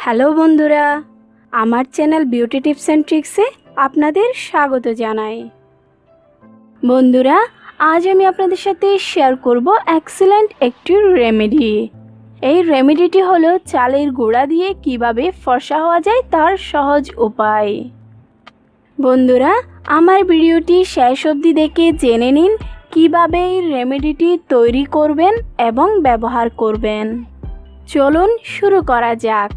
Hello বন্ধুরা, আমার channel beauty tips and ট্রিক্সে আপনাদের স্বাগত জানাই। বন্ধুরা, আজ আমি আপনাদের সাথে শেয়ার করব এক্সেলেন্ট একটি রেমেডি। এই রেমেডিটি হলো চালের গুঁড়া দিয়ে কিভাবে ফর্সা হওয়া যায় তার সহজ উপায়। বন্ধুরা, আমার ভিডিওটি শেষ অবধি দেখে জেনে নিন কিভাবে এই রেমেডিটি তৈরি করবেন এবং ব্যবহার করবেন। চলুন শুরু করা যাক।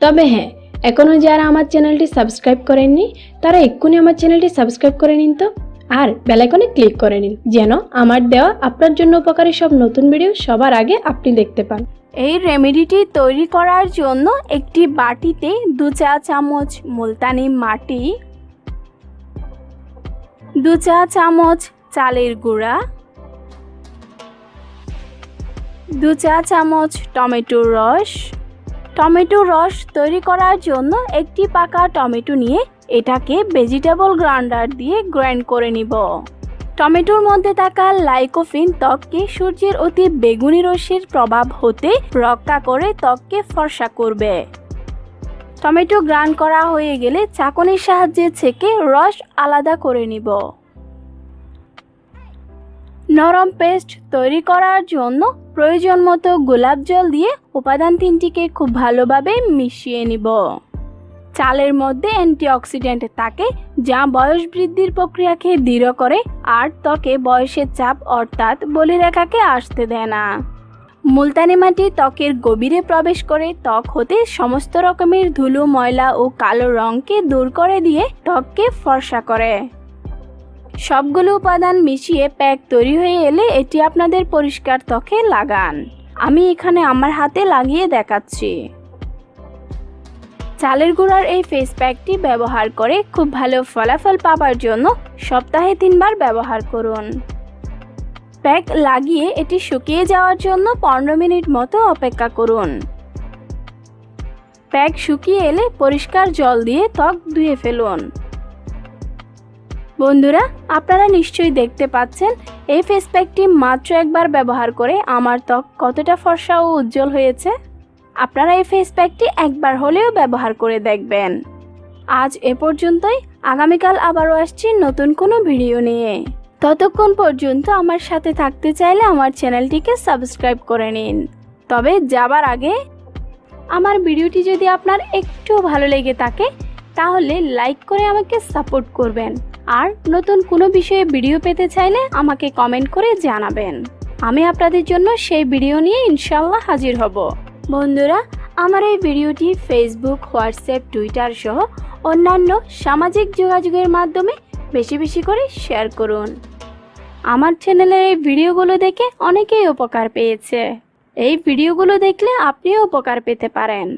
তবে হ্যাঁ, এখনও যারা আমার চ্যানেলটি সাবস্ক্রাইব করেননি তারা এক্ষুনি আমার চ্যানেলটি সাবস্ক্রাইব করে নিন তো, আর বেল আইকনে ক্লিক করে নিন যেন আমার দেওয়া আপনার জন্য উপকারী সব নতুন ভিডিও সবার আগে আপনি দেখতে পান। এই রেমেডিটি তৈরি করার জন্য একটি বাটিতে 2 চা চামচ মুলতানি মাটি, 2 চা চামচ চালের গুঁড়া, 2 চা চামচ টমেটোর রস। টমেটোর রস তৈরি করার জন্য একটি পাকা টমেটো নিয়ে এটাকে ভেজিটেবল গ্রাইন্ডার দিয়ে গ্রাইন্ড করে নিব। টমেটোর মধ্যে থাকা লাইকোপিন ত্বককে সূর্যের অতি বেগুনি রশ্মির প্রভাব হতে রক্ষা করে ত্বককে ফর্সা করবে। টমেটো গ্রাইন্ড করা হয়ে গেলে চাকুনির সাহায্যে ছেঁকে রস আলাদা করে নিব। নরম পেস্ট তৈরি করার জন্য প্রয়োজন মতো গোলাপ জল দিয়ে উপাদান তিনটিকে খুব ভালোভাবে মিশিয়ে নিব। চালের মধ্যে অ্যান্টিঅক্সিডেন্ট থাকে যা বয়স বৃদ্ধির প্রক্রিয়াকে দৃঢ় করে আর ত্বকে বয়সের চাপ অর্থাৎ বলিরেখাকে আসতে দেয় না। মুলতানি মাটি ত্বকের গভীরে প্রবেশ করে ত্বক হতে সমস্ত রকমের ধুলো, ময়লা ও কালো রঙকে দূর করে দিয়ে ত্বককে ফর্সা করে। সবগুলো উপাদান মিশিয়ে প্যাক তৈরি হয়ে এলে এটি আপনাদের পরিষ্কার ত্বকে লাগান। আমি এখানে আমার হাতে লাগিয়ে দেখাচ্ছি। চালের গুঁড়ার এই ফেস প্যাকটি ব্যবহার করে খুব ভালো ফলাফল পাওয়ার জন্য সপ্তাহে 3 বার ব্যবহার করুন। প্যাক লাগিয়ে এটি শুকিয়ে যাওয়ার জন্য 15 মিনিট মতো অপেক্ষা করুন। প্যাক শুকিয়ে এলে পরিষ্কার জল দিয়ে ত্বক ধুয়ে ফেলুন। বন্ধুরা, আপনারা নিশ্চয়ই দেখতে পাচ্ছেন এই ফেস প্যাকটি মাত্র একবার ব্যবহার করে আমার ত্বক কতটা ফর্সা ও উজ্জ্বল হয়েছে। আপনারা এই ফেস প্যাকটি একবার হলেও ব্যবহার করে দেখবেন। আজ এ পর্যন্তই। আগামীকাল আবারও আসছি নতুন কোনো ভিডিও নিয়ে। ততক্ষণ পর্যন্ত আমার সাথে থাকতে চাইলে আমার চ্যানেলটিকে সাবস্ক্রাইব করে নিন। তবে যাবার আগে আমার ভিডিওটি যদি আপনার একটু ভালো লেগে থাকে তাহলে লাইক করে আমাকে সাপোর্ট করবেন, আর নতুন কোনো বিষয়ে ভিডিও পেতে চাইলে আমাকে কমেন্ট করে জানাবেন। আমি আপনাদের জন্য সেই ভিডিও নিয়ে ইনশাল্লাহ হাজির হব। বন্ধুরা, আমার এই ভিডিওটি ফেসবুক, হোয়াটসঅ্যাপ, টুইটার সহ অন্যান্য সামাজিক যোগাযোগের মাধ্যমে বেশি বেশি করে শেয়ার করুন। আমার চ্যানেলের এই ভিডিওগুলো দেখে অনেকেই উপকার পেয়েছে। এই ভিডিওগুলো দেখলে আপনিও উপকার পেতে পারেন।